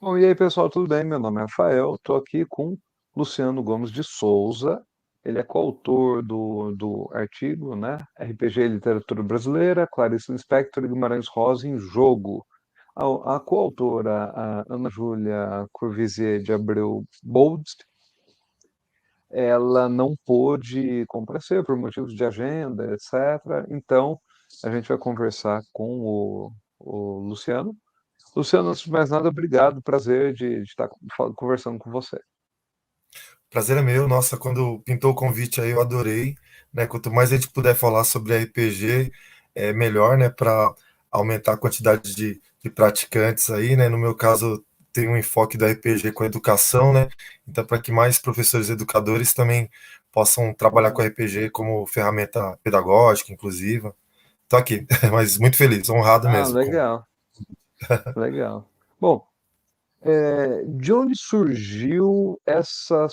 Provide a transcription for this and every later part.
Bom, e aí, pessoal, tudo bem? Meu nome é Rafael, estou aqui com Luciano Gomes de Souza. Ele é coautor do artigo, né? RPG e Literatura Brasileira, Clarice Lispector e Guimarães Rosa em Jogo. A coautora, a Ana Júlia Curvisier de Abreu Bolds, ela não pôde comparecer por motivos de agenda, etc. Então, a gente vai conversar com o Luciano. Luciano, antes de mais nada, obrigado, prazer de estar conversando com você. Prazer é meu, nossa, quando pintou o convite aí eu adorei, né? Quanto mais a gente puder falar sobre RPG, é melhor, né? Para aumentar a quantidade de praticantes aí, né? No meu caso, tem um enfoque do RPG com a educação, né? Então, para que mais professores e educadores também possam trabalhar com RPG como ferramenta pedagógica, inclusiva. Tô aqui, mas muito feliz, honrado Ah, mesmo. legal, legal. Bom, de onde surgiu essa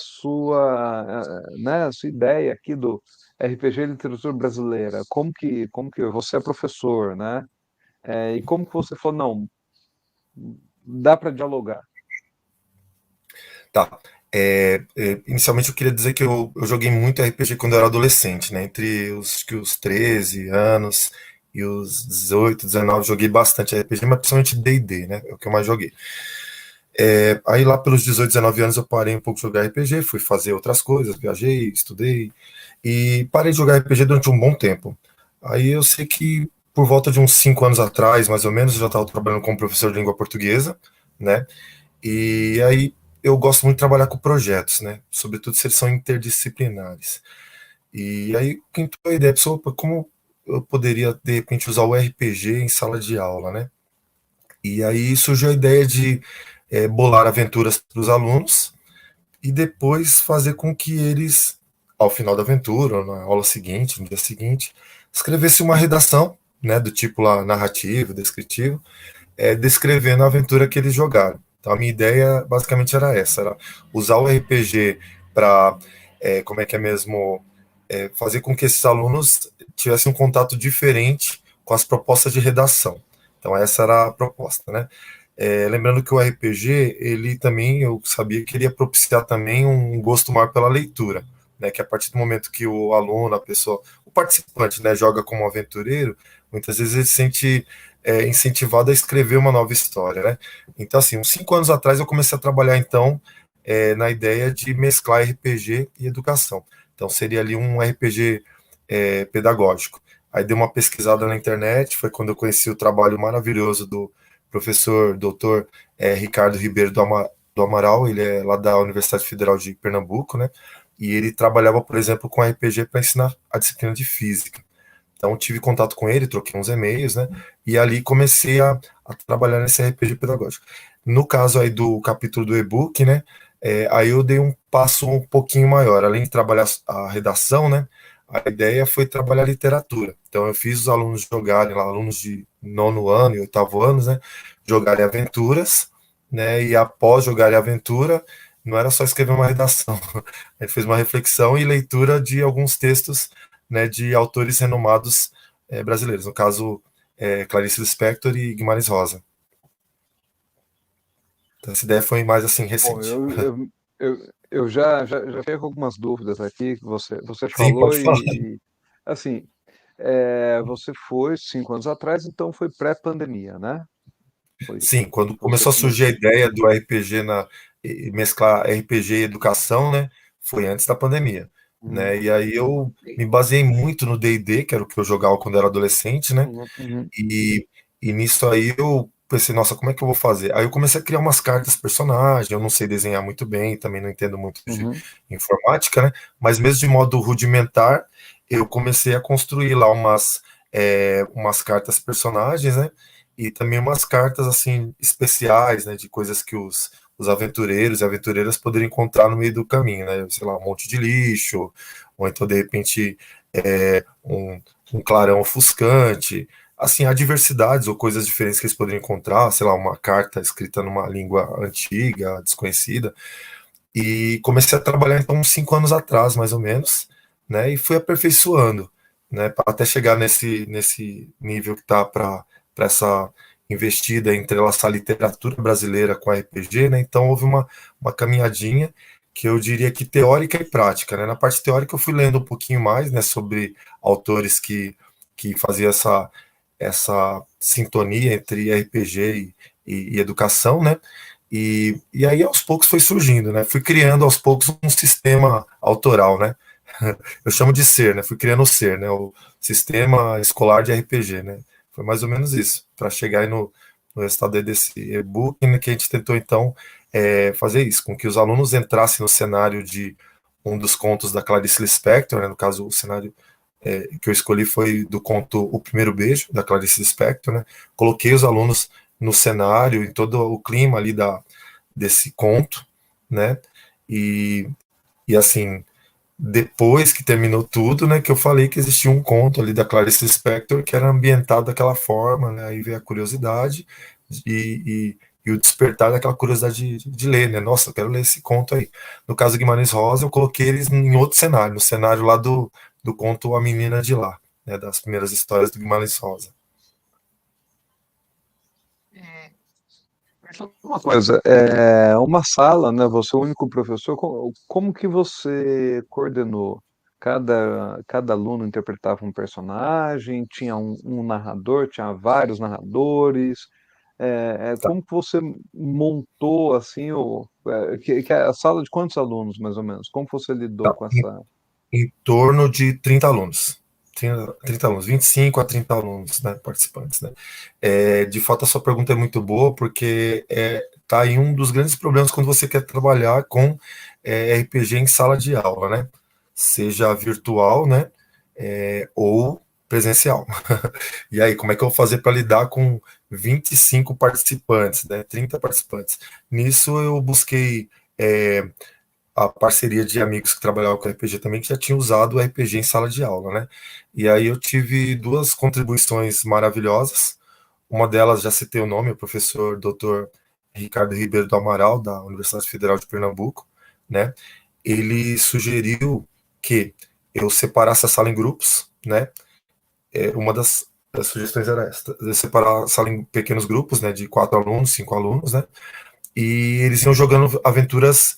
né, sua ideia aqui do RPG e Literatura Brasileira? Como que você é professor, né? E como que você falou, não, dá para dialogar? Tá. Inicialmente eu queria dizer que eu joguei muito RPG quando eu era adolescente, né? Entre os 13 anos e os 18, 19, joguei bastante RPG, mas principalmente D&D, né? É o que eu mais joguei. Aí lá pelos 18, 19 anos eu parei um pouco de jogar RPG, fui fazer outras coisas, viajei, estudei e parei de jogar RPG durante um bom tempo. Aí eu sei que por volta de uns 5 anos atrás, mais ou menos, eu já estava trabalhando como professor de língua portuguesa, né? E aí eu gosto muito de trabalhar com projetos, né? Sobretudo se eles são interdisciplinares. E aí pintou a ideia, pessoa, como eu poderia de repente usar o RPG em sala de aula, né? E aí surgiu a ideia de bolar aventuras para os alunos e depois fazer com que eles, ao final da aventura, ou na aula seguinte, no dia seguinte, escrevesse uma redação, né, do tipo lá narrativo, descritivo, descrevendo a aventura que eles jogaram. Então a minha ideia basicamente era essa, era usar o RPG para, como é que é mesmo, fazer com que esses alunos tivessem um contato diferente com as propostas de redação. Então essa era a proposta, né? Lembrando que o RPG, ele também, eu sabia que ele ia propiciar também um gosto maior pela leitura, né? Que a partir do momento que o aluno, a pessoa, o participante, né, joga como aventureiro, muitas vezes ele se sente incentivado a escrever uma nova história, né? Então, assim, uns 5 anos atrás eu comecei a trabalhar, então, na ideia de mesclar RPG e educação. Então, seria ali um RPG pedagógico. Aí dei uma pesquisada na internet, foi quando eu conheci o trabalho maravilhoso do professor doutor Ricardo Ribeiro do Amaral, ele é lá da Universidade Federal de Pernambuco, né? E ele trabalhava, por exemplo, com RPG para ensinar a disciplina de física. Então tive contato com ele, troquei uns e-mails, né? E ali comecei a trabalhar nesse RPG pedagógico. No caso aí do capítulo do e-book, né? Aí eu dei um passo um pouquinho maior. Além de trabalhar a redação, né? A ideia foi trabalhar literatura. Então eu fiz os alunos jogarem lá, alunos de nono ano e oitavo anos, né? Jogarem aventuras, né? E após jogarem aventura, não era só escrever uma redação. Ele fez uma reflexão e leitura de alguns textos, né, de autores renomados brasileiros, no caso Clarice Lispector e Guimarães Rosa. Então, essa ideia foi mais assim Bom, recente. eu já fiquei com algumas dúvidas aqui que você Sim, falou pode falar. assim, você foi 5 anos atrás, então foi pré-pandemia, né? Foi Sim, quando você começou a surgir a começou. ideia do RPG mesclar RPG e educação, né, foi antes da pandemia, Uhum, né? E aí eu me baseei muito no D&D, que era o que eu jogava quando era adolescente, né? uhum, uhum, E nisso aí eu pensei, nossa, como é que eu vou fazer? Aí eu comecei a criar umas cartas personagem, eu não sei desenhar muito bem, também não entendo muito de uhum, informática, né? Mas mesmo de modo rudimentar, eu comecei a construir lá umas cartas personagens, né? E também umas cartas, assim, especiais, né? De coisas que os aventureiros e aventureiras poderiam encontrar no meio do caminho, né? Sei lá, um monte de lixo, ou então, de repente, um clarão ofuscante, assim, há diversidades ou coisas diferentes que eles poderiam encontrar, sei lá, uma carta escrita numa língua antiga, desconhecida, e comecei a trabalhar então uns 5 anos atrás, mais ou menos, né, e fui aperfeiçoando, né, até chegar nesse nível que tá para essa investida em entrelaçar a literatura brasileira com a RPG, né? Então houve uma caminhadinha que eu diria que teórica e prática, né? Na parte teórica eu fui lendo um pouquinho mais, né, sobre autores que faziam essa sintonia entre RPG e educação, né? E aí aos poucos foi surgindo, né? Fui criando aos poucos um sistema autoral, né? Eu chamo de ser, né? Fui criando o ser, né? O sistema escolar de RPG, né? Foi mais ou menos isso, para chegar aí no resultado aí desse e-book, né, que a gente tentou então fazer isso, com que os alunos entrassem no cenário de um dos contos da Clarice Lispector, né? No caso o cenário que eu escolhi foi do conto O Primeiro Beijo, da Clarice Lispector, né? Coloquei os alunos no cenário, em todo o clima ali desse conto, né? E, e assim, depois que terminou tudo, né, que eu falei que existia um conto ali da Clarice Lispector que era ambientado daquela forma, né? Aí veio a curiosidade e, e o despertar daquela curiosidade de ler, né? Nossa, eu quero ler esse conto aí. No caso do Guimarães Rosa, eu coloquei eles em outro cenário, no cenário lá do conto A Menina de Lá, né, das primeiras histórias do Guimarães Rosa. Uma coisa, uma sala, né? Você é o único professor. Como que você coordenou? Cada aluno interpretava um personagem, tinha um narrador, tinha vários narradores. Tá. Como que você montou assim que é a sala de quantos alunos, mais ou menos? Como que você lidou Tá. com essa? Em torno de 30 alunos. 30 alunos, 25 a 30 alunos, né, participantes. Né? De fato, a sua pergunta é muito boa, porque tá aí um dos grandes problemas quando você quer trabalhar com RPG em sala de aula, né? Seja virtual, né? Ou presencial. E aí, como é que eu vou fazer para lidar com 25 participantes, né? 30 participantes? Nisso eu busquei a parceria de amigos que trabalhavam com RPG também, que já tinham usado o RPG em sala de aula, né? E aí eu tive duas contribuições maravilhosas. Uma delas, já citei o nome, o professor Dr. Ricardo Ribeiro do Amaral, da Universidade Federal de Pernambuco, né? Ele sugeriu que eu separasse a sala em grupos, né? Uma das sugestões era essa, de separar a sala em pequenos grupos, né? De 4 alunos, 5 alunos, né? E eles iam jogando aventuras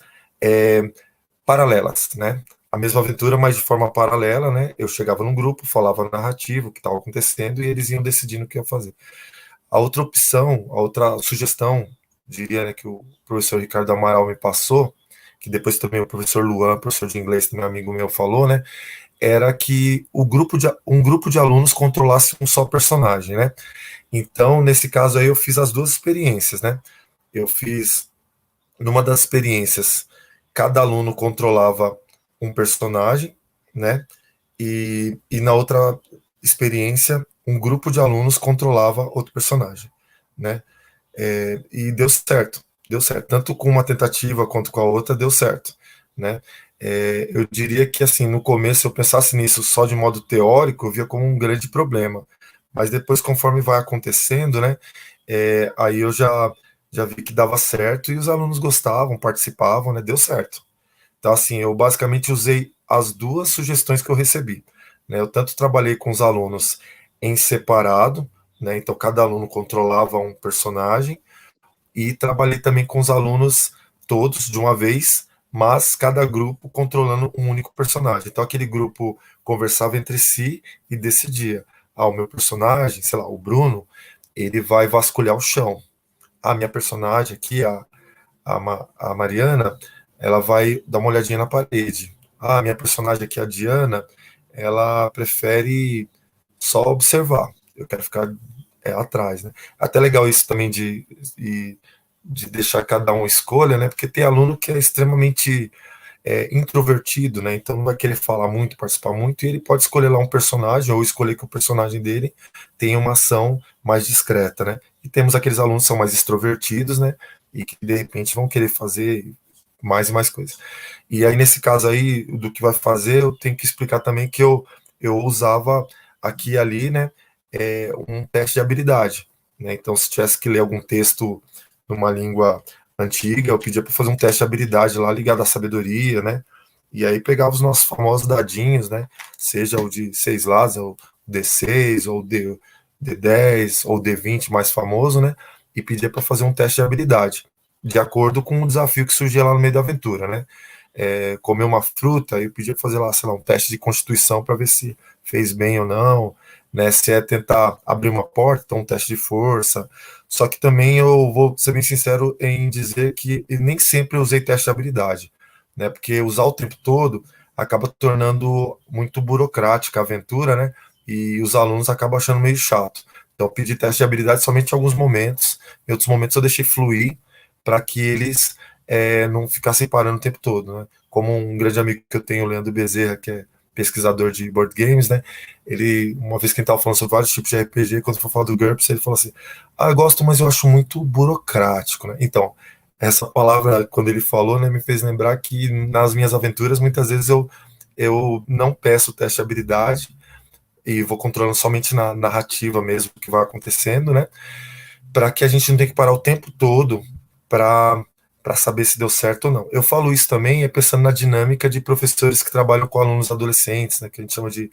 paralelas, né? A mesma aventura, mas de forma paralela, né? Eu chegava num grupo, falava a narrativa, o que estava acontecendo, e eles iam decidindo o que ia fazer. A outra opção, a outra sugestão, diria, né, que o professor Ricardo Amaral me passou, que depois também o professor Luan, professor de inglês, meu amigo meu, falou, né? Era que um grupo de alunos controlasse um só personagem, né? Então, nesse caso aí, eu fiz as duas experiências, né? Eu fiz numa das experiências, cada aluno controlava um personagem, né? E na outra experiência, um grupo de alunos controlava outro personagem, né? E deu certo, deu certo. Tanto com uma tentativa quanto com a outra, deu certo, né? Eu diria que, assim, no começo, se eu pensasse nisso só de modo teórico, eu via como um grande problema. Mas depois, conforme vai acontecendo, né? Aí eu já vi que dava certo e os alunos gostavam, participavam, né? Deu certo. Então, assim, eu basicamente usei as duas sugestões que eu recebi, né? Eu tanto trabalhei com os alunos em separado, né? Então, cada aluno controlava um personagem, e trabalhei também com os alunos todos de uma vez, mas cada grupo controlando um único personagem. Então, aquele grupo conversava entre si e decidia: o meu personagem, sei lá, o Bruno, ele vai vasculhar o chão. A minha personagem aqui, a Mariana, ela vai dar uma olhadinha na parede. A minha personagem aqui, a Diana, ela prefere só observar. Eu quero ficar atrás, né? Até legal isso também de deixar cada um escolha, né? Porque tem aluno que é extremamente introvertido, né? Então não vai querer falar muito, participar muito, e ele pode escolher lá um personagem ou escolher que o personagem dele tenha uma ação mais discreta, né? E temos aqueles alunos que são mais extrovertidos, né? E que de repente vão querer fazer mais e mais coisas. E aí nesse caso aí do que vai fazer, eu tenho que explicar também que eu usava aqui e ali, né? Um teste de habilidade, né? Então se tivesse que ler algum texto numa língua antiga, eu pedia para fazer um teste de habilidade lá ligado à sabedoria, né? E aí pegava os nossos famosos dadinhos, né? Seja o de 6 lados, ou D6, ou D10 ou D20 mais famoso, né? E pedia para fazer um teste de habilidade, de acordo com o desafio que surgia lá no meio da aventura, né? Comer uma fruta, eu pedia para fazer lá, sei lá, um teste de constituição para ver se fez bem ou não, né? Se é tentar abrir uma porta, então um teste de força. Só que também eu vou ser bem sincero em dizer que eu nem sempre usei teste de habilidade, né? Porque usar o tempo todo acaba tornando muito burocrática a aventura, né? E os alunos acabam achando meio chato. Então, eu pedi teste de habilidade somente em alguns momentos, em outros momentos eu deixei fluir para que eles não ficassem parando o tempo todo, né? Como um grande amigo que eu tenho, o Leandro Bezerra, que é pesquisador de board games, né? Ele, uma vez que ele estava falando sobre vários tipos de RPG, quando for falar do GURPS, ele falou assim: ah, eu gosto, mas eu acho muito burocrático, né? Então, essa palavra, quando ele falou, né, me fez lembrar que nas minhas aventuras, muitas vezes eu não peço teste de habilidade e vou controlando somente na narrativa mesmo o que vai acontecendo, né? Para que a gente não tenha que parar o tempo todo para saber se deu certo ou não. Eu falo isso também pensando na dinâmica de professores que trabalham com alunos adolescentes, né, que a gente chama de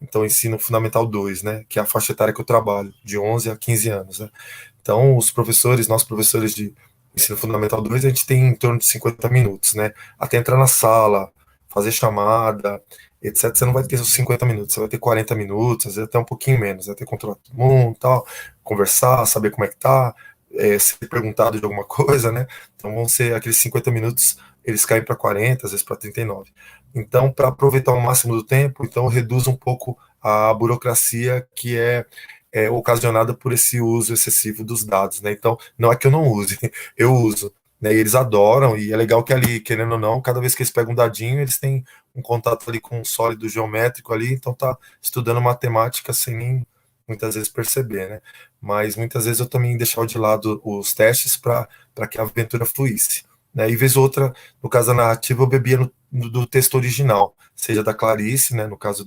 então ensino fundamental 2, né, que é a faixa etária que eu trabalho, de 11 a 15 anos, né? Então, os professores, nós professores de ensino fundamental 2, a gente tem em torno de 50 minutos, né? Até entrar na sala, fazer chamada, etc. Você não vai ter os 50 minutos, você vai ter 40 minutos, às vezes até um pouquinho menos, vai ter controlar todo mundo, tal, conversar, saber como é que tá, ser perguntado de alguma coisa, né? Então vão ser aqueles 50 minutos, eles caem para 40, às vezes para 39. Então, para aproveitar o máximo do tempo, então reduz um pouco a burocracia que é ocasionada por esse uso excessivo dos dados, né? Então, não é que eu não use, eu uso, né? E eles adoram, e é legal que ali, querendo ou não, cada vez que eles pegam um dadinho, eles têm um contato ali com um sólido geométrico ali, então tá estudando matemática sem nem muitas vezes perceber, né? Mas muitas vezes eu também deixava de lado os testes para que a aventura fluísse, né? E vez ou outra, no caso da narrativa, eu bebia do texto original, seja da Clarice, né? No caso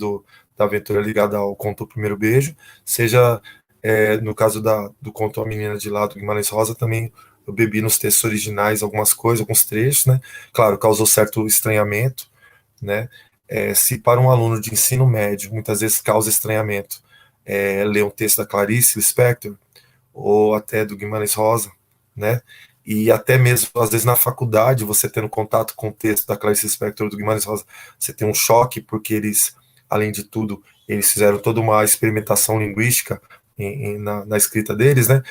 da aventura ligada ao conto O Primeiro Beijo, seja no caso do conto A Menina de Lá, do Guimarães Rosa, também eu bebi nos textos originais algumas coisas, alguns trechos, né? Claro, causou certo estranhamento, né? Se para um aluno de ensino médio, muitas vezes causa estranhamento, ler um texto da Clarice Lispector, ou até do Guimarães Rosa, né? E até mesmo, às vezes, na faculdade, você tendo contato com o texto da Clarice Lispector ou do Guimarães Rosa, você tem um choque, porque eles, além de tudo, eles fizeram toda uma experimentação linguística na escrita deles, né?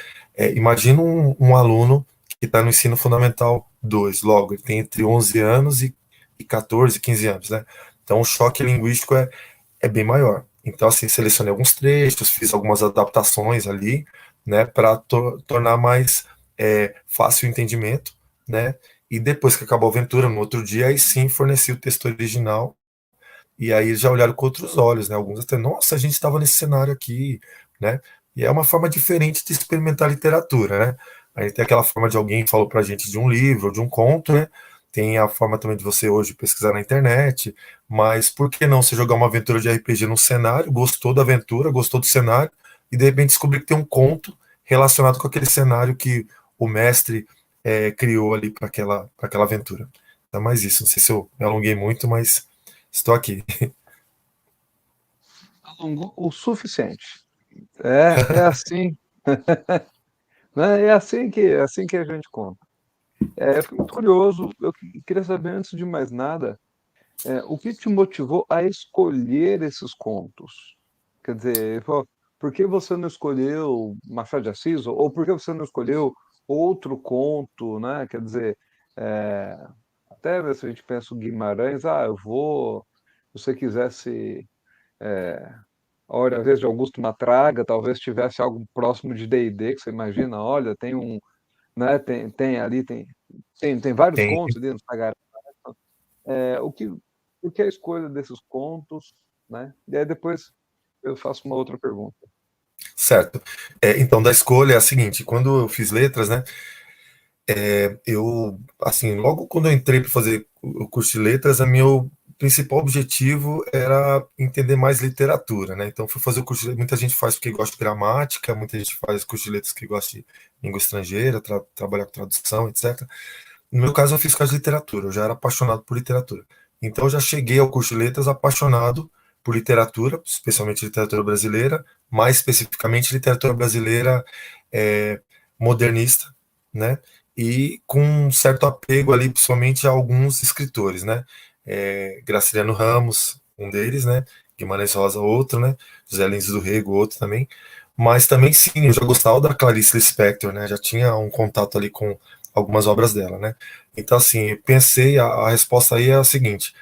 Imagina um aluno que está no ensino fundamental 2, logo, ele tem entre 11 anos e 14, 15 anos, né? Então, o choque linguístico é bem maior. Então, assim, selecionei alguns trechos, fiz algumas adaptações ali, né, para tornar mais fácil o entendimento, né? E depois que acabou a aventura, no outro dia, aí sim forneci o texto original, e aí eles já olharam com outros olhos, né? Alguns até, nossa, a gente estava nesse cenário aqui, né? E é uma forma diferente de experimentar literatura, né? A gente tem aquela forma de alguém falou pra gente de um livro, de um conto, né? Tem a forma também de você hoje pesquisar na internet, mas por que não você jogar uma aventura de RPG no cenário, gostou da aventura, gostou do cenário, e de repente descobrir que tem um conto relacionado com aquele cenário que o mestre criou ali para aquela aventura. É mais isso, não sei se eu me alonguei muito, mas estou aqui. Alongou o suficiente. É assim, né? É assim que a gente conta. Eu fico muito curioso, eu queria saber, antes de mais nada, o que te motivou a escolher esses contos? Quer dizer, pô, por que você não escolheu Machado de Assis? Ou por que você não escolheu outro conto, né? Quer dizer, é, até se a gente pensa o Guimarães, se você quisesse, olha, às vezes de Augusto Matraga, talvez tivesse algo próximo de D&D, que você imagina, olha, tem um, né, tem ali, tem vários Tem, contos ali no Sagrado. É, por que a escolha desses contos, né? E aí depois eu faço uma outra pergunta. certo. Então, da escolha é a seguinte, quando eu fiz letras, né, eu, assim, logo quando eu entrei para fazer o curso de letras, meu principal objetivo era entender mais literatura, né? Então, fui fazer o curso de letras. Muita gente faz porque gosta de gramática, muita gente faz curso de letras que gosta de língua estrangeira, trabalhar com tradução, etc. No meu caso, eu fiz por causa de literatura, eu já era apaixonado por literatura. Então, eu já cheguei ao curso de letras apaixonado por literatura, especialmente literatura brasileira, mais especificamente literatura brasileira é, modernista, né? E com um certo apego ali, principalmente a alguns escritores, né? Graciliano Ramos, um deles, né? Guimarães Rosa, outro, né? José Lins do Rego, outro também. Mas também, sim, eu já gostava da Clarice Lispector, né? Já tinha um contato ali com algumas obras dela, né? Então, assim, eu pensei, a resposta aí é a seguinte: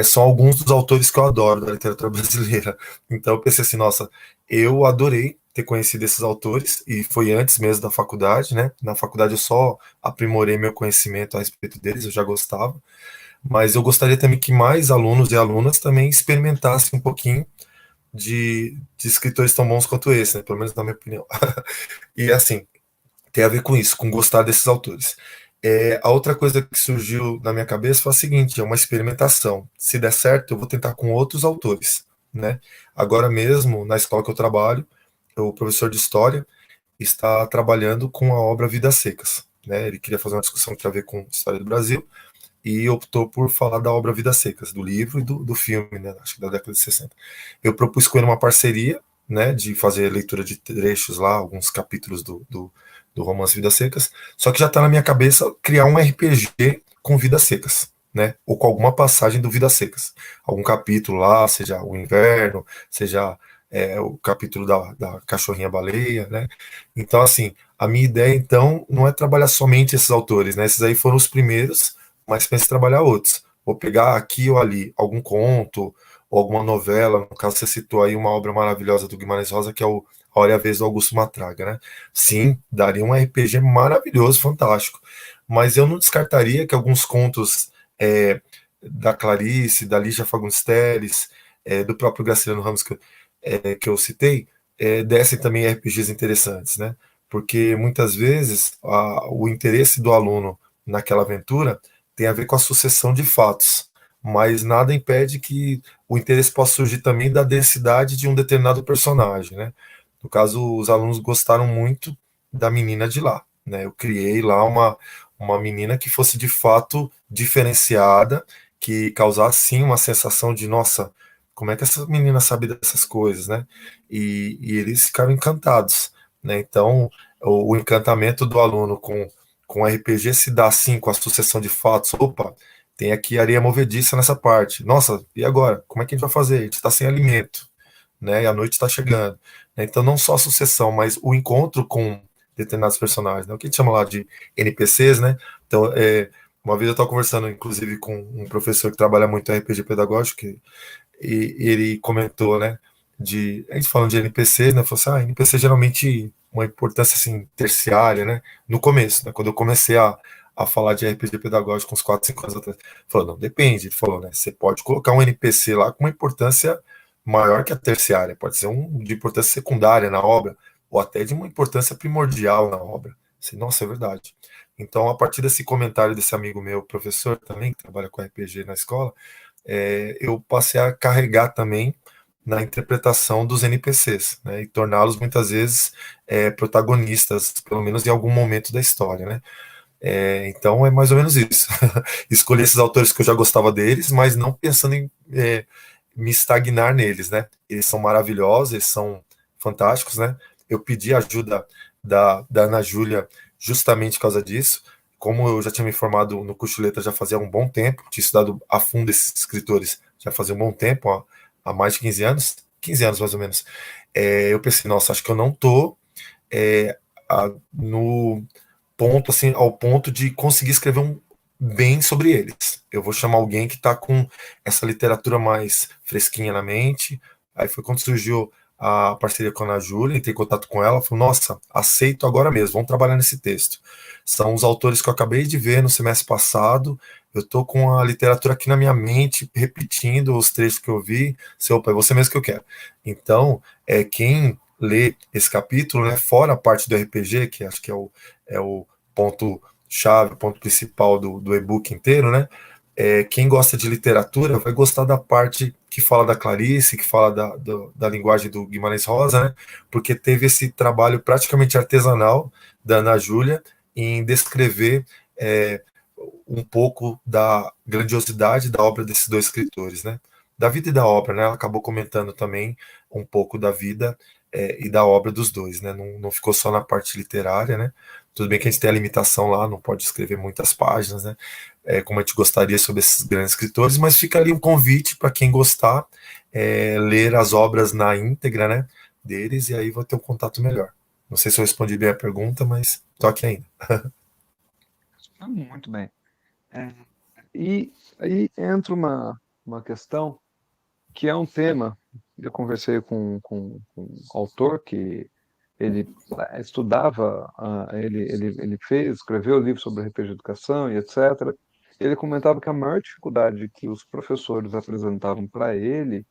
são alguns dos autores que eu adoro da literatura brasileira. Então, eu pensei assim, nossa, eu adorei ter conhecido esses autores, e foi antes mesmo da faculdade, né? Na faculdade eu só aprimorei meu conhecimento a respeito deles, eu já gostava, mas eu gostaria também que mais alunos e alunas também experimentassem um pouquinho de escritores tão bons quanto esse, né? Pelo menos na minha opinião. E assim, tem a ver com isso, com gostar desses autores. A outra coisa que surgiu na minha cabeça foi a seguinte: é uma experimentação. Se der certo, eu vou tentar com outros autores, né? Agora mesmo, na escola que eu trabalho, o professor de história está trabalhando com a obra Vidas Secas, né? Ele queria fazer uma discussão que tinha a ver com história do Brasil e optou por falar da obra Vidas Secas, do livro e do filme, né? Acho que da década de 60. Eu propus com ele uma parceria, né? De fazer leitura de trechos lá, alguns capítulos do romance Vidas Secas, só que já está na minha cabeça criar um RPG com Vidas Secas, né? Ou com alguma passagem do Vidas Secas. Algum capítulo lá, seja o inverno, seja o capítulo da cachorrinha baleia, né? Então, assim, a minha ideia, então, não é trabalhar somente esses autores, né? Esses aí foram os primeiros, mas penso em trabalhar outros. Vou pegar aqui ou ali algum conto, ou alguma novela, no caso você citou aí uma obra maravilhosa do Guimarães Rosa, que é o A Hora e a Vez do Augusto Matraga, né? Sim, daria um RPG maravilhoso, fantástico. Mas eu não descartaria que alguns contos da Clarice, da Lígia Fagundes Telles, do próprio Graciliano Ramos que eu citei, dessem também RPGs interessantes, né? Porque muitas vezes o interesse do aluno naquela aventura tem a ver com a sucessão de fatos, mas nada impede que o interesse possa surgir também da densidade de um determinado personagem, né? No caso, os alunos gostaram muito da menina de lá, né? Eu criei lá uma menina que fosse de fato diferenciada, que causasse sim uma sensação de, nossa, como é que essa menina sabe dessas coisas, né? E eles ficaram encantados, né? Então, o encantamento do aluno com RPG se dá assim, com a sucessão de fatos. Opa, tem aqui areia movediça nessa parte. Nossa, e agora? Como é que a gente vai fazer? A gente está sem alimento, né? E a noite está chegando. Então, não só a sucessão, mas o encontro com determinados personagens, né? O que a gente chama lá de NPCs, né? Então, uma vez eu estava conversando, inclusive, com um professor que trabalha muito em RPG pedagógico, e ele comentou, né? A gente falando de NPCs, né? Falou assim, NPC geralmente uma importância assim terciária, né? No começo, né? Quando eu comecei a falar de RPG pedagógico uns 4, 5 anos atrás, falou, não, depende. Ele falou, né? Você pode colocar um NPC lá com uma importância maior que a terciária, pode ser um de importância secundária na obra, ou até de uma importância primordial na obra. Assim, nossa, é verdade. Então, a partir desse comentário desse amigo meu, professor também, que trabalha com RPG na escola, eu passei a carregar também na interpretação dos NPCs, né, e torná-los muitas vezes protagonistas, pelo menos em algum momento da história, né. Então é mais ou menos isso. Escolhi esses autores que eu já gostava deles, mas não pensando em me estagnar neles, né. Eles são maravilhosos, eles são fantásticos, né. Eu pedi ajuda da Ana Júlia justamente por causa disso. Como eu já tinha me formado no curso de letras já fazia um bom tempo, tinha estudado a fundo esses escritores já fazia um bom tempo, há mais de 15 anos, 15 anos mais ou menos, eu pensei, nossa, acho que eu não estou no ponto, assim, ao ponto de conseguir escrever bem sobre eles. Eu vou chamar alguém que está com essa literatura mais fresquinha na mente. Aí foi quando surgiu a parceria com a Ana Júlia, entrei em contato com ela, falei, nossa, aceito agora mesmo, vamos trabalhar nesse texto. São os autores que eu acabei de ver no semestre passado, eu estou com a literatura aqui na minha mente, repetindo os trechos que eu vi, opa, é você mesmo que eu quero. Então, quem lê esse capítulo, né, fora a parte do RPG, que acho que é o ponto chave, o ponto principal do e-book inteiro, né, quem gosta de literatura vai gostar da parte que fala da Clarice, que fala da linguagem do Guimarães Rosa, né? Porque teve esse trabalho praticamente artesanal da Ana Júlia em descrever um pouco da grandiosidade da obra desses dois escritores, né? da vida e da obra, né? Ela acabou comentando também um pouco da vida e da obra dos dois, né? Não ficou só na parte literária, né? Tudo bem que a gente tem a limitação lá, não pode escrever muitas páginas, né? Como a gente gostaria sobre esses grandes escritores, mas fica ali um convite para quem gostar, ler as obras na íntegra, né? Deles, e aí vai ter um contato melhor. Não sei se eu respondi bem a pergunta, mas tô aqui ainda. Muito bem. É, e aí entra uma questão que é um tema. Eu conversei com um autor que ele estudava, ele escreveu livro sobre RPG Educação e etc. Ele comentava que a maior dificuldade que os professores apresentavam para ele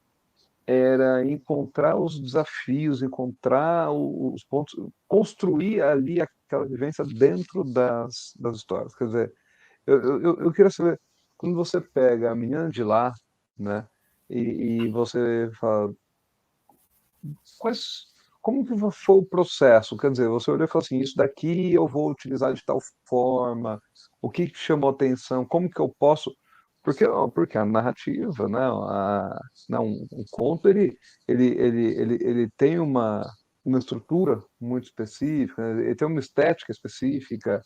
era encontrar os desafios, encontrar os pontos, construir ali aquela vivência dentro das histórias. Quer dizer, eu queria saber, quando você pega a menina de lá, né, e você fala, quais, como que foi o processo? Quer dizer, você olhou e falou assim, isso daqui eu vou utilizar de tal forma, o que que chamou atenção, como que eu posso... Porque a narrativa, né, não, um conto, ele tem uma estrutura muito específica, ele tem uma estética específica.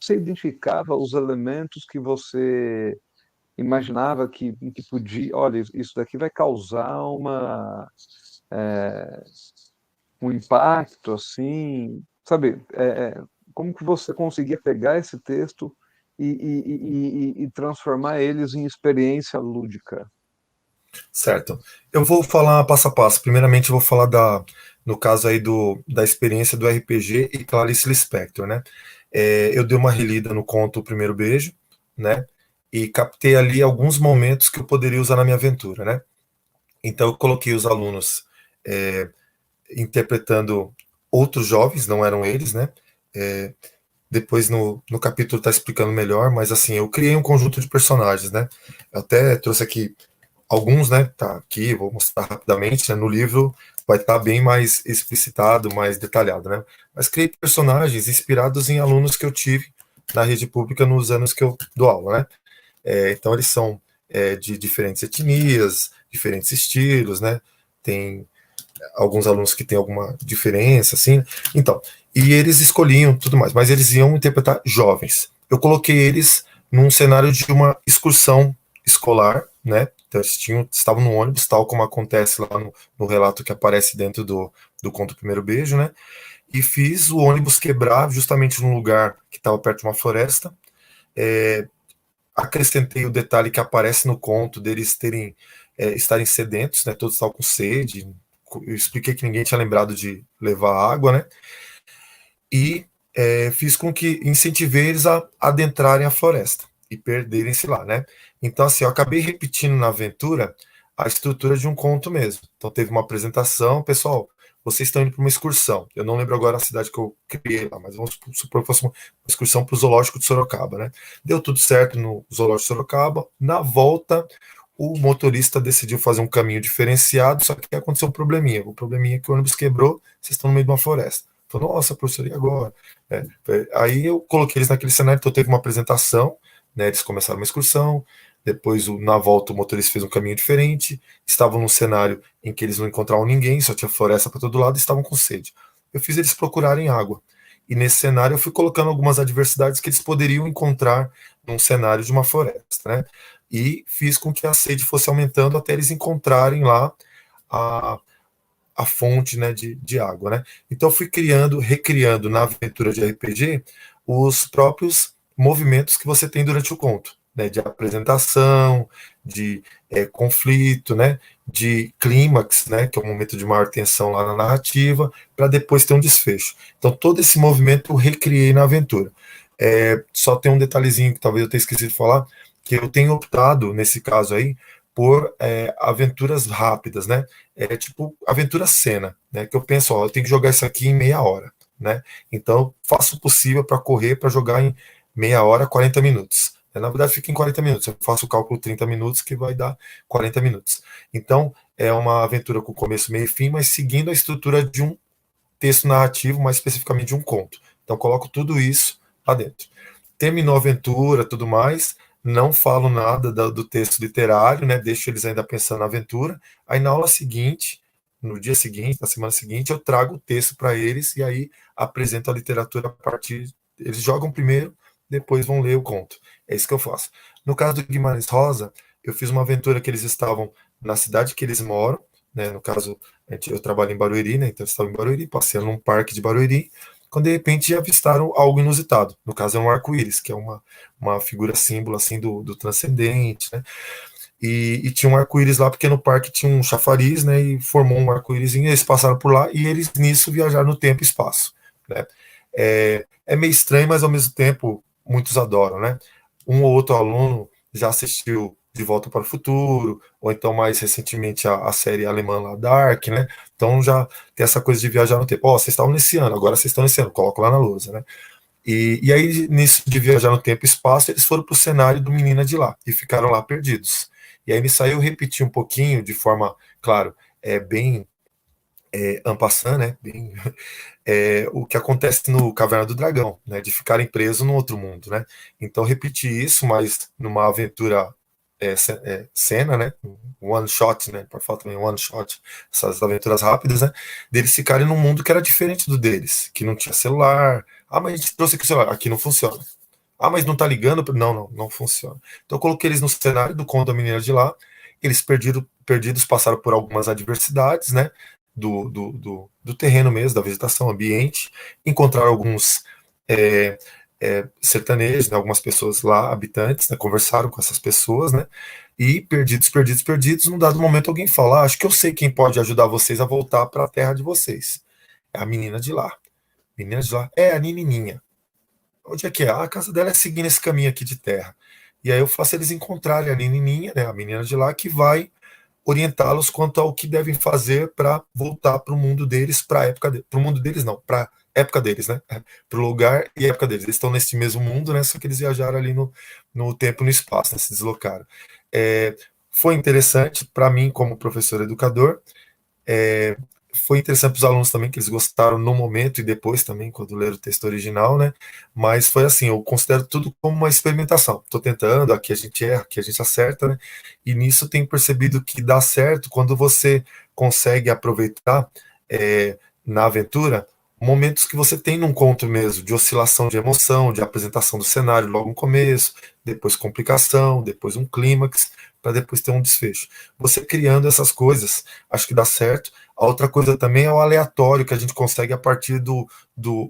Você identificava os elementos que você imaginava que podia, olha, isso daqui vai causar um impacto, assim, sabe? Como que você conseguia pegar esse texto e transformar eles em experiência lúdica? Certo. Eu vou falar passo a passo. Primeiramente, eu vou falar no caso aí da experiência do RPG e Clarice Lispector, né? Eu dei uma relida no conto O Primeiro Beijo, né? E captei ali alguns momentos que eu poderia usar na minha aventura, né? Então, eu coloquei os alunos é, interpretando outros jovens, não eram eles, né? É, depois no capítulo está explicando melhor, mas assim, eu criei um conjunto de personagens, né? Eu até trouxe aqui alguns, né? Tá aqui, vou mostrar rapidamente, né? No livro vai estar bem mais explicitado, mais detalhado, né? Mas criei personagens inspirados em alunos que eu tive na rede pública nos anos que eu dou aula, né? Então eles são de diferentes etnias, diferentes estilos, né? Tem alguns alunos que têm alguma diferença, assim. Então, e eles escolhiam tudo mais, mas eles iam interpretar jovens. Eu coloquei eles num cenário de uma excursão escolar, né? Então eles estavam no ônibus, tal como acontece lá no relato que aparece dentro do conto Primeiro Beijo, né? E fiz o ônibus quebrar justamente num lugar que estava perto de uma floresta. É, acrescentei o detalhe que aparece no conto deles estarem sedentos, né? Todos estavam com sede. Eu expliquei que ninguém tinha lembrado de levar água, né? E fiz com que incentivei eles a adentrarem a floresta e perderem-se lá, né? Então, assim, eu acabei repetindo na aventura a estrutura de um conto mesmo. Então, teve uma apresentação, pessoal, vocês estão indo para uma excursão. Eu não lembro agora a cidade que eu criei lá, mas vamos supor que fosse uma excursão para o Zoológico de Sorocaba, né? Deu tudo certo no Zoológico de Sorocaba. Na volta, o motorista decidiu fazer um caminho diferenciado, só que aconteceu um probleminha. O probleminha é que o ônibus quebrou, vocês estão no meio de uma floresta. Falou, nossa, professor, e agora? Aí eu coloquei eles naquele cenário, então teve uma apresentação, né, eles começaram uma excursão, depois na volta o motorista fez um caminho diferente, estavam num cenário em que eles não encontravam ninguém, só tinha floresta para todo lado e estavam com sede. Eu fiz eles procurarem água. E nesse cenário eu fui colocando algumas adversidades que eles poderiam encontrar num cenário de uma floresta, né? E fiz com que a sede fosse aumentando até eles encontrarem lá a, a fonte, né, de água, né? Então eu fui recriando na aventura de RPG os próprios movimentos que você tem durante o conto, né, de apresentação, de conflito, né, de clímax, né, que é o momento de maior tensão lá na narrativa, para depois ter um desfecho. Então todo esse movimento eu recriei na aventura. Só tem um detalhezinho que talvez eu tenha esquecido de falar, que eu tenho optado, nesse caso aí, por aventuras rápidas, né? Tipo aventura cena, né? Que eu penso, ó, eu tenho que jogar isso aqui em meia hora, né? Então faço o possível para correr para jogar em meia hora, 40 minutos. Na verdade fica em 40 minutos, eu faço o cálculo 30 minutos que vai dar 40 minutos. Então é uma aventura com começo, meio e fim, mas seguindo a estrutura de um texto narrativo, mais especificamente de um conto. Então coloco tudo isso lá dentro. Terminou a aventura, tudo mais, não falo nada do texto literário, né? Deixo eles ainda pensando na aventura. Aí na aula seguinte, no dia seguinte, na semana seguinte, eu trago o texto para eles e aí apresento a literatura a partir. Eles jogam primeiro, depois vão ler o conto. É isso que eu faço. No caso do Guimarães Rosa, eu fiz uma aventura que eles estavam na cidade que eles moram, né? No caso, eu trabalho em Barueri, né? Então eles estavam em Barueri, passeando num parque de Barueri, quando de repente avistaram algo inusitado. No caso, é um arco-íris, que é uma figura símbolo assim do transcendente, né? E tinha um arco-íris lá, porque no parque tinha um chafariz, né? E formou um arco-írisinho, eles passaram por lá e eles nisso viajaram no tempo e espaço, né? É meio estranho, mas ao mesmo tempo muitos adoram, né? Um ou outro aluno já assistiu De Volta para o Futuro, ou então mais recentemente a série alemã lá, Dark, né? Então já tem essa coisa de viajar no tempo. Ó, vocês estavam nesse ano, agora vocês estão nesse ano, coloca lá na lousa, né? E aí, nisso de viajar no tempo e espaço, eles foram para o cenário do Menina de Lá e ficaram lá perdidos. E aí nisso aí eu repeti um pouquinho, de forma, claro, bem en passant, né? Bem, o que acontece no Caverna do Dragão, né? De ficarem presos no outro mundo, né? Então repeti isso, mas numa aventura cena, né? One shot, né? Por falar também one shot, essas aventuras rápidas, né? Deles ficarem num mundo que era diferente do deles, que não tinha celular. Ah, mas a gente trouxe aqui o celular, aqui não funciona. Ah, mas não tá ligando? Não funciona. Então eu coloquei eles no cenário do conto da menina de lá. Eles perdidos passaram por algumas adversidades, né? Do terreno mesmo, da vegetação, ambiente. Encontraram alguns sertanejos, né, algumas pessoas lá, habitantes, né, conversaram com essas pessoas, né? E perdidos, num dado momento alguém fala: acho que eu sei quem pode ajudar vocês a voltar para a terra de vocês. É a menina de lá. Menina de lá é a Ninininha. Onde é que é? A casa dela é seguindo esse caminho aqui de terra. E aí eu faço eles encontrarem a Ninininha, né, a menina de lá, que vai orientá-los quanto ao que devem fazer para voltar para o mundo deles, para a época para o mundo deles não, para época deles, né? Para o lugar e época deles. Eles estão nesse mesmo mundo, né? Só que eles viajaram ali no tempo e no espaço, né? Se deslocaram. Foi interessante para mim como professor educador. É, Foi interessante para os alunos também, que eles gostaram no momento e depois também, quando leram o texto original, né? Mas foi assim, eu considero tudo como uma experimentação. Estou tentando, aqui a gente erra, aqui a gente acerta, né? E nisso tenho percebido que dá certo quando você consegue aproveitar na aventura momentos que você tem num conto mesmo, de oscilação de emoção, de apresentação do cenário logo no começo, depois complicação, depois um clímax, para depois ter um desfecho. Você criando essas coisas, acho que dá certo. A outra coisa também é o aleatório que a gente consegue a partir do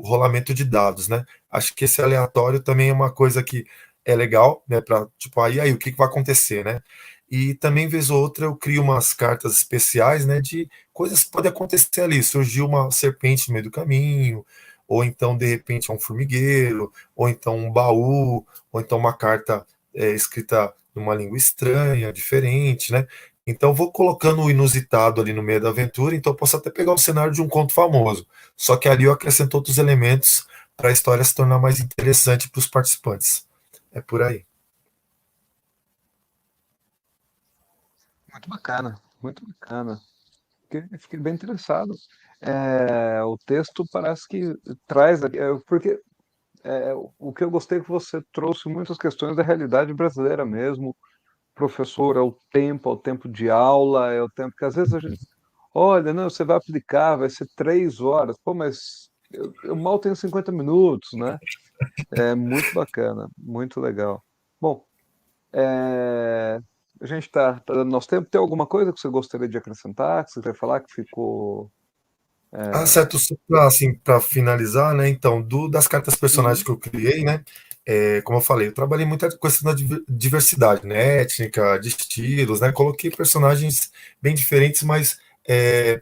rolamento de dados, né? Acho que esse aleatório também é uma coisa que é legal, né? Para tipo, aí o que vai acontecer, né? E também, vez ou outra, eu crio umas cartas especiais, né? De coisas que podem acontecer ali. Surgiu uma serpente no meio do caminho, ou então, de repente, é um formigueiro, ou então um baú, ou então uma carta escrita numa língua estranha, diferente, né? Então vou colocando o inusitado ali no meio da aventura, então eu posso até pegar o cenário de um conto famoso. Só que ali eu acrescento outros elementos para a história se tornar mais interessante para os participantes. É por aí. Muito bacana, muito bacana. Fiquei bem interessado. O texto parece que traz, porque o que eu gostei é que você trouxe muitas questões da realidade brasileira mesmo. Professor, é o tempo de aula, é o tempo que às vezes a gente, olha, não, você vai aplicar, vai ser 3 horas, pô, mas eu mal tenho 50 minutos, né? É muito bacana, muito legal. Bom, é, a gente tá dando nosso tempo. Tem alguma coisa que você gostaria de acrescentar, que você quer falar que ficou. Certo, só pra, assim, para finalizar, né? Então, das cartas personagens Uhum. que eu criei, né? Como eu falei, eu trabalhei muito com essa diversidade, né? Étnica, de estilos, né? Coloquei personagens bem diferentes, mas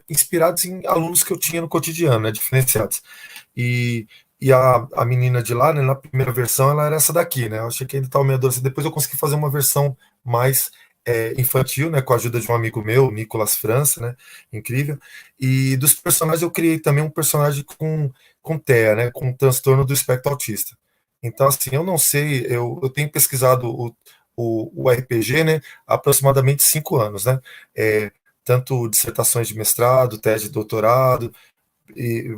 inspirados em alunos que eu tinha no cotidiano, né? Diferenciados. E, e a menina de lá, né? Na primeira versão, ela era essa daqui, né? Eu achei que ainda estava meio adolescente. Depois eu consegui fazer uma versão mais infantil, né? Com a ajuda de um amigo meu, Nicolas França, né? Incrível. E dos personagens eu criei também um personagem com TEA, né, com transtorno do espectro autista. Então, assim, eu não sei, eu tenho pesquisado o RPG, né, há aproximadamente 5 anos, né, tanto dissertações de mestrado, tese de doutorado, e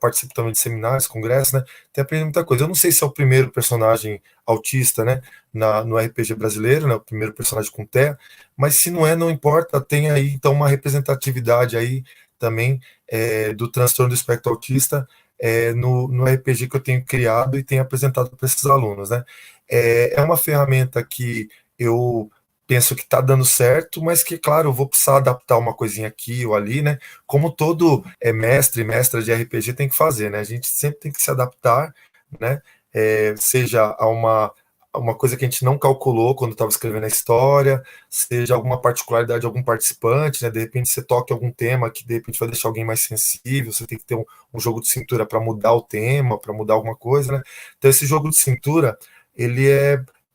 participo também de seminários, congressos, né? Tem aprendido muita coisa. Eu não sei se é o primeiro personagem autista, né? No RPG brasileiro, né? O primeiro personagem com TEA, mas se não é, não importa, tem aí então uma representatividade aí também do transtorno do espectro autista no RPG que eu tenho criado e tenho apresentado para esses alunos, né? É uma ferramenta que eu penso que está dando certo, mas que, claro, eu vou precisar adaptar uma coisinha aqui ou ali, né? Como todo mestre e mestra de RPG tem que fazer, né? A gente sempre tem que se adaptar, né? Seja a uma coisa que a gente não calculou quando estava escrevendo a história, seja alguma particularidade de algum participante, né? De repente você toca algum tema que de repente vai deixar alguém mais sensível, você tem que ter um jogo de cintura para mudar o tema, para mudar alguma coisa, né? Então esse jogo de cintura, ele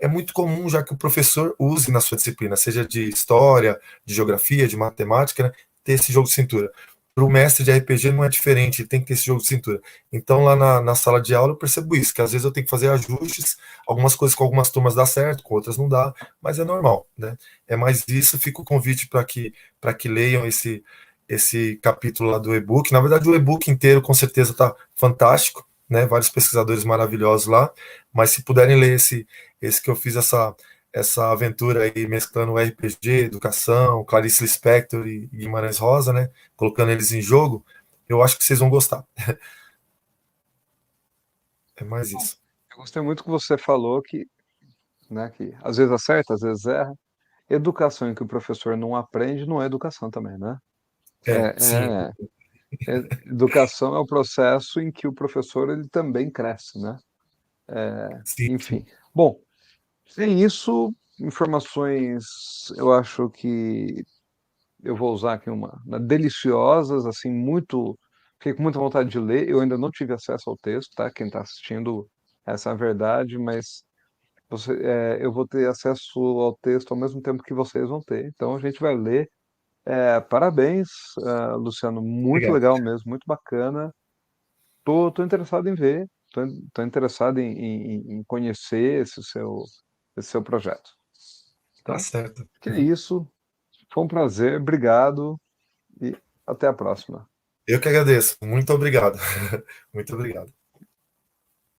é muito comum já que o professor use na sua disciplina, seja de história, de geografia, de matemática, né? Ter esse jogo de cintura. Para o mestre de RPG não é diferente, ele tem que ter esse jogo de cintura. Então, lá na sala de aula, eu percebo isso, que às vezes eu tenho que fazer ajustes, algumas coisas com algumas turmas dá certo, com outras não dá, mas é normal, né? É mais isso, fica o convite para que leiam esse capítulo lá do e-book. Na verdade, o e-book inteiro com certeza está fantástico, né? Vários pesquisadores maravilhosos lá, mas se puderem ler esse que eu fiz essa aventura aí, mesclando RPG, educação, Clarice Lispector e Guimarães Rosa, né? Colocando eles em jogo, eu acho que vocês vão gostar. É mais Bom, isso. eu gostei muito que você falou que, né, que às vezes acerta, às vezes erra. Educação em que o professor não aprende não é educação também, né? Sim, É, educação é o processo em que o professor ele também cresce, né? sim, Enfim. sim. Bom, sem isso, informações eu acho que eu vou usar aqui deliciosas, assim, muito. Fiquei com muita vontade de ler. Eu ainda não tive acesso ao texto, tá? Quem está assistindo, essa é a verdade, mas eu vou ter acesso ao texto ao mesmo tempo que vocês vão ter. Então a gente vai ler. Parabéns, Luciano, muito Obrigado. legal mesmo, muito bacana. Tô interessado em ver, tô interessado em conhecer esse seu projeto. Tá Então, certo. que é isso. Foi um prazer, obrigado e até a próxima. Eu que agradeço. Muito obrigado. Muito obrigado.